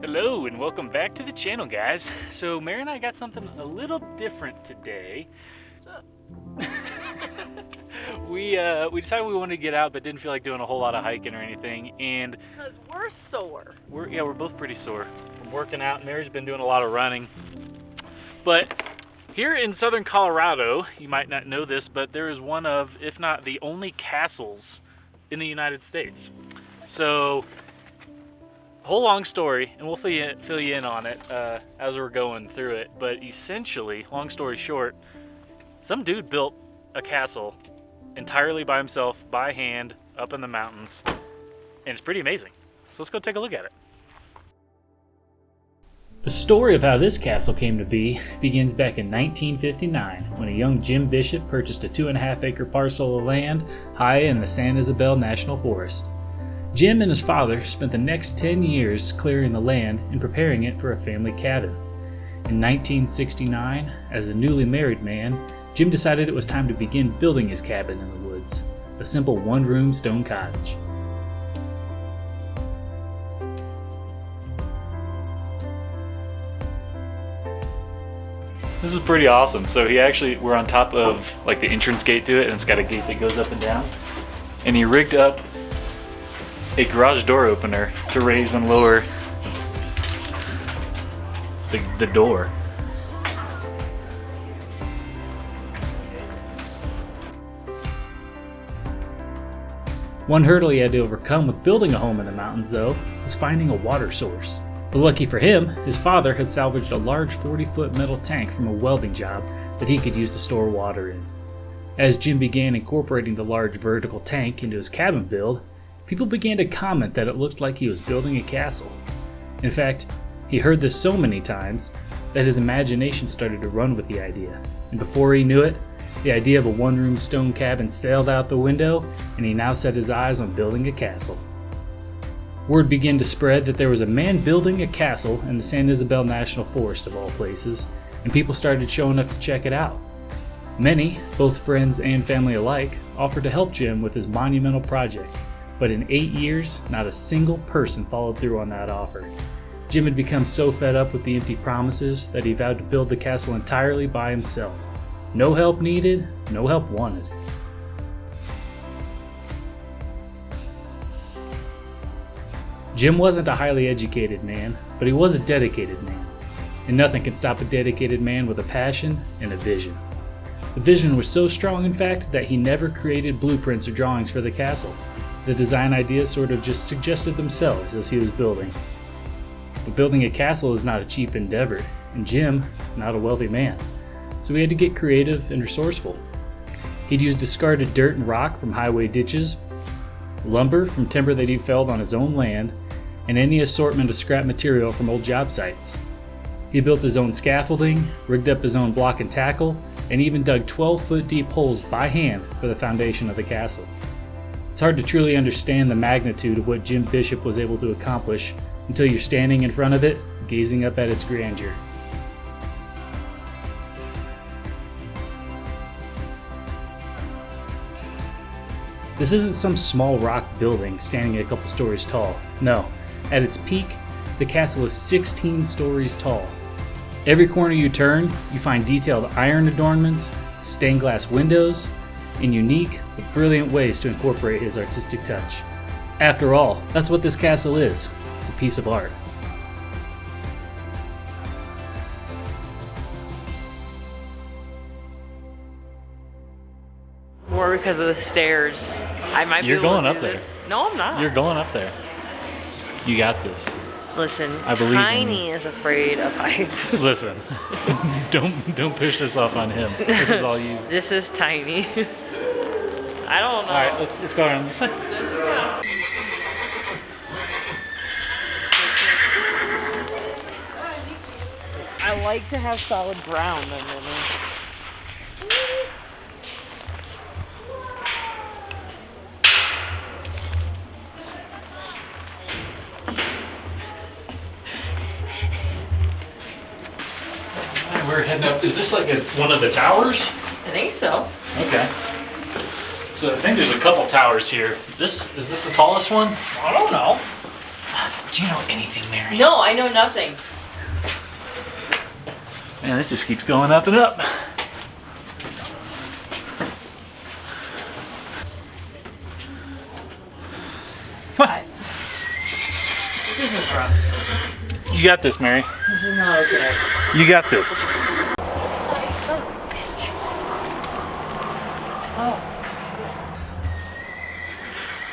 Hello and welcome back to the channel, guys. So Mary and I got something a little different today. What's up? We decided we wanted to get out but didn't feel like doing a whole lot of hiking or anything, and Because we're sore. we're both pretty sore from working out. Mary's been doing a lot of running. But here in southern Colorado, you might not know this, but there is one of, if not the only, castles in the United States. So whole long story, and we'll fill you in on it as we're going through it. But essentially, long story short, some dude built a castle entirely by himself, by hand, up in the mountains, and it's pretty amazing. So let's go take a look at it. The story of how this castle came to be begins back in 1959 when a young Jim Bishop purchased a 2.5-acre parcel of land high in the San Isabel National Forest. Jim and his father spent the next 10 years clearing the land and preparing it for a family cabin. In 1969, as a newly married man, Jim decided it was time to begin building his cabin in the woods, a simple one-room stone cottage. This is pretty awesome. So we're on top of like the entrance gate to it, and it's got a gate that goes up and down. And he rigged up a garage door opener to raise and lower the door. One hurdle he had to overcome with building a home in the mountains, though, was finding a water source. But lucky for him, his father had salvaged a large 40-foot metal tank from a welding job that he could use to store water in. As Jim began incorporating the large vertical tank into his cabin build, people began to comment that it looked like he was building a castle. In fact, he heard this so many times that his imagination started to run with the idea, and before he knew it, the idea of a one-room stone cabin sailed out the window, and he now set his eyes on building a castle. Word began to spread that there was a man building a castle in the San Isabel National Forest of all places, and people started showing up to check it out. Many, both friends and family alike, offered to help Jim with his monumental project, but in 8 years, not a single person followed through on that offer. Jim had become so fed up with the empty promises that he vowed to build the castle entirely by himself. No help needed, no help wanted. Jim wasn't a highly educated man, but he was a dedicated man. And nothing can stop a dedicated man with a passion and a vision. The vision was so strong, in fact, that he never created blueprints or drawings for the castle. The design ideas sort of just suggested themselves as he was building. But building a castle is not a cheap endeavor, and Jim, not a wealthy man. So he had to get creative and resourceful. He'd use discarded dirt and rock from highway ditches, lumber from timber that he felled on his own land, and any assortment of scrap material from old job sites. He built his own scaffolding, rigged up his own block and tackle, and even dug 12-foot deep holes by hand for the foundation of the castle. It's hard to truly understand the magnitude of what Jim Bishop was able to accomplish until you're standing in front of it, gazing up at its grandeur. This isn't some small rock building standing a couple stories tall. No, at its peak, the castle is 16 stories tall. Every corner you turn, you find detailed iron adornments, stained glass windows, and unique but brilliant ways to incorporate his artistic touch. After all, that's what this castle is. It's a piece of art. More because of the stairs. I might You're be able going to up do there. this. No, I'm not. You're going up there. You got this. Listen, I believe in Tiny is afraid of heights. Listen, don't push this off on him. This is all you. This is Tiny. I don't know. All right, let's go around this way. This is good. I like to have solid ground under me. We're heading up. Is this like one of the towers? I think so. Okay. So I think there's a couple towers here. Is this the tallest one? I don't know. Do you know anything, Mary? No, I know nothing. Man, this just keeps going up and up. What? This is rough. You got this, Mary. This is not okay. You got this. Son of a bitch. Oh.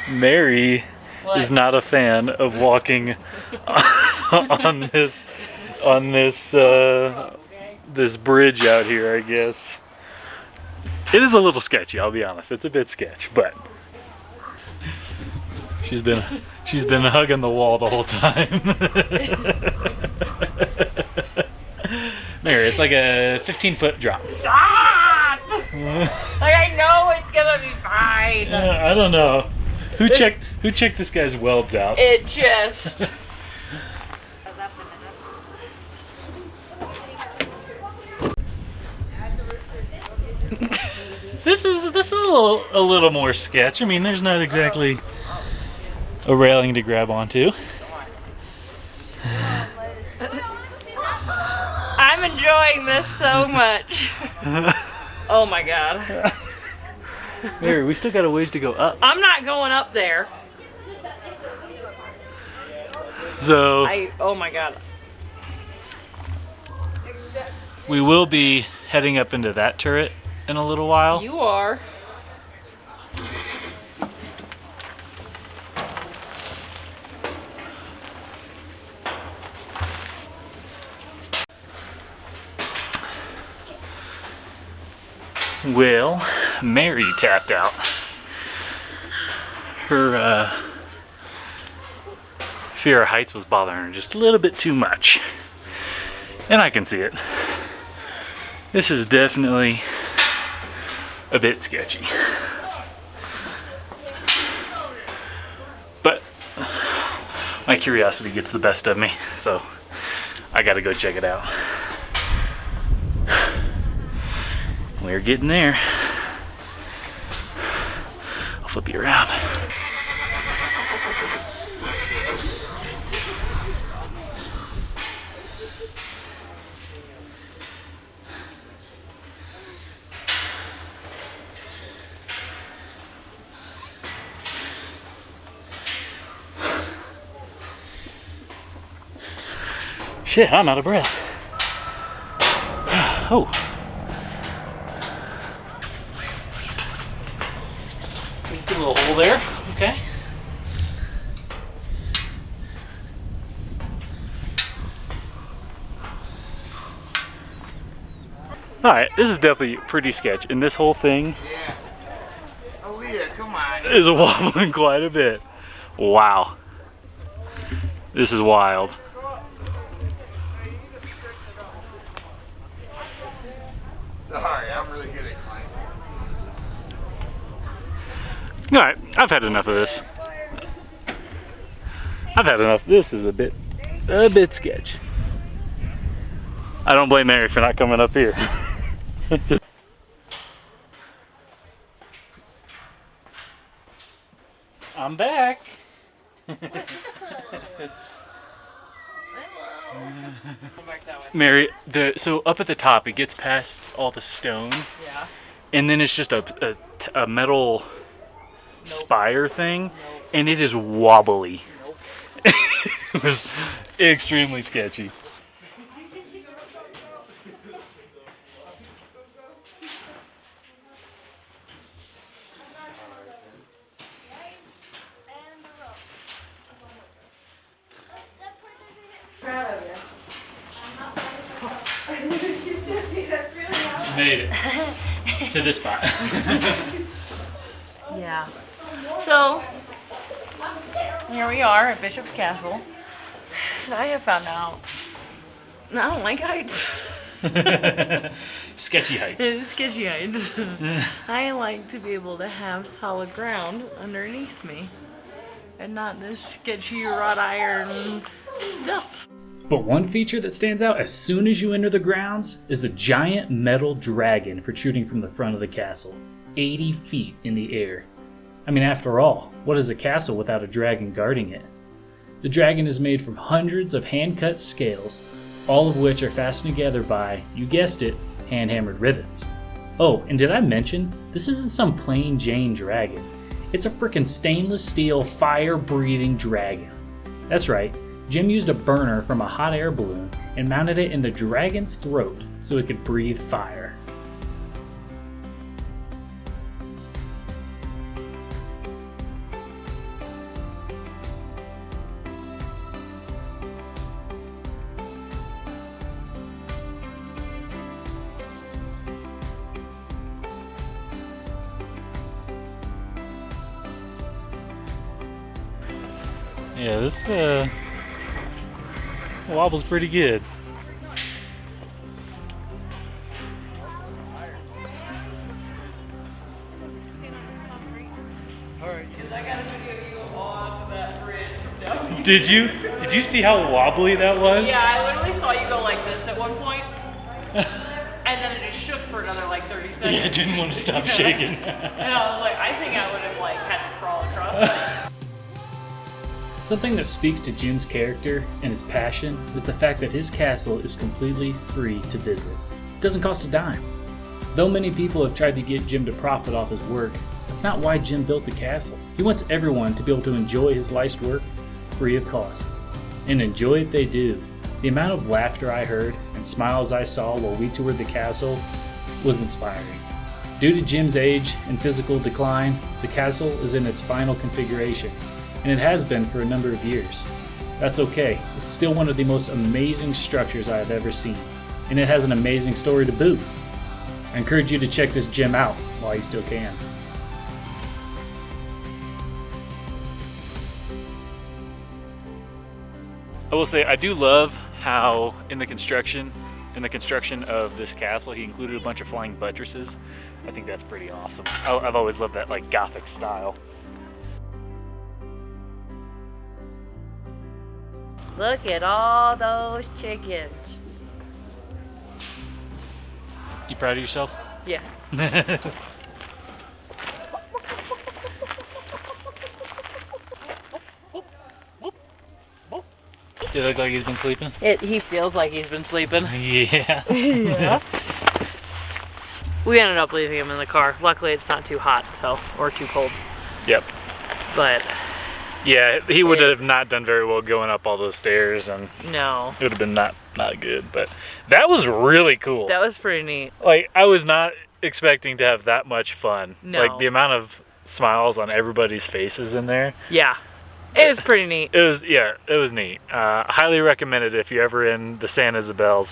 Mary What? is not a fan of walking on this bridge out here, I guess. It is a little sketchy, I'll be honest. It's a bit sketch, but she's been hugging the wall the whole time. Mary, it's like a 15-foot drop. Stop! Like, I know it's gonna be fine. I don't know. Who checked this guy's welds out? It just... This is a little more sketch. I mean, there's not exactly a railing to grab onto. I'm enjoying this so much. Oh my god. Mary, we still got a ways to go up. I'm not going up there. So Oh my god. we will be heading up into that turret in a little while. You are. Well, Mary tapped out. Her fear of heights was bothering her just a little bit too much. And I can see it. This is definitely a bit sketchy. But my curiosity gets the best of me, so I gotta go check it out. We're getting there. I'll flip you around. Shit, I'm out of breath. Oh. Get a little hole there, okay. Alright, this is definitely pretty sketch, and this whole thing Come on. is wobbling quite a bit. Wow. This is wild. Sorry, I'm really good at climbing. Alright, I've had enough of this. I've had enough. This is a bit sketch. I don't blame Mary for not coming up here. I'm back. Mary, so up at the top, it gets past all the stone, Yeah. and then it's just a metal spire thing, and it is wobbly. It was extremely sketchy. Made it to this spot. Yeah. So, here we are at Bishop's Castle. And I have found out I don't like heights. Sketchy heights. It's sketchy heights. I like to be able to have solid ground underneath me and not this sketchy wrought iron stuff. But one feature that stands out as soon as you enter the grounds is the giant metal dragon protruding from the front of the castle, 80 feet in the air. I mean, after all, what is a castle without a dragon guarding it? The dragon is made from hundreds of hand-cut scales, all of which are fastened together by, you guessed it, hand-hammered rivets. Oh, and did I mention, this isn't some plain Jane dragon. It's a frickin' stainless steel fire-breathing dragon. That's right, Jim used a burner from a hot air balloon and mounted it in the dragon's throat so it could breathe fire. Yeah, this wobble's pretty good. I got a video of you off that bridge from down. Did you see how wobbly that was? Yeah, I literally saw you go like this at one point, and then it just shook for another like 30 seconds. Yeah, I didn't want to stop shaking. And I was like, I think I would have like had to crawl across that. Something that speaks to Jim's character and his passion is the fact that his castle is completely free to visit. It doesn't cost a dime. Though many people have tried to get Jim to profit off his work, that's not why Jim built the castle. He wants everyone to be able to enjoy his life's work free of cost. And enjoy it they do. The amount of laughter I heard and smiles I saw while we toured the castle was inspiring. Due to Jim's age and physical decline, the castle is in its final configuration, and it has been for a number of years. That's okay, it's still one of the most amazing structures I have ever seen, and it has an amazing story to boot. I encourage you to check this gem out while you still can. I will say I do love how in the construction of this castle he included a bunch of flying buttresses. I think that's pretty awesome. I've always loved that like Gothic style. Look at all those chickens. You proud of yourself? Yeah. Does it look like he's been sleeping? He feels like he's been sleeping. Yeah. Yeah. We ended up leaving him in the car. Luckily, it's not too hot, or too cold. Yep. But Yeah, he would have not done very well going up all those stairs, and no, it would have been not good. But that was really cool. that was pretty neat. Like, I was not expecting to have that much fun. No. Like, the amount of smiles on everybody's faces in there. Yeah, it was pretty neat. It was neat. Highly recommended if you're ever in the San Isabel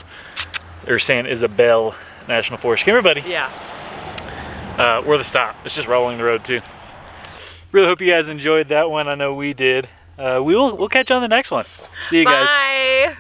National Forest. Come here, buddy. Yeah. We're the stop. It's just rolling the road too. Really hope you guys enjoyed that one. I know we did. We'll catch you on the next one. See you guys. Bye.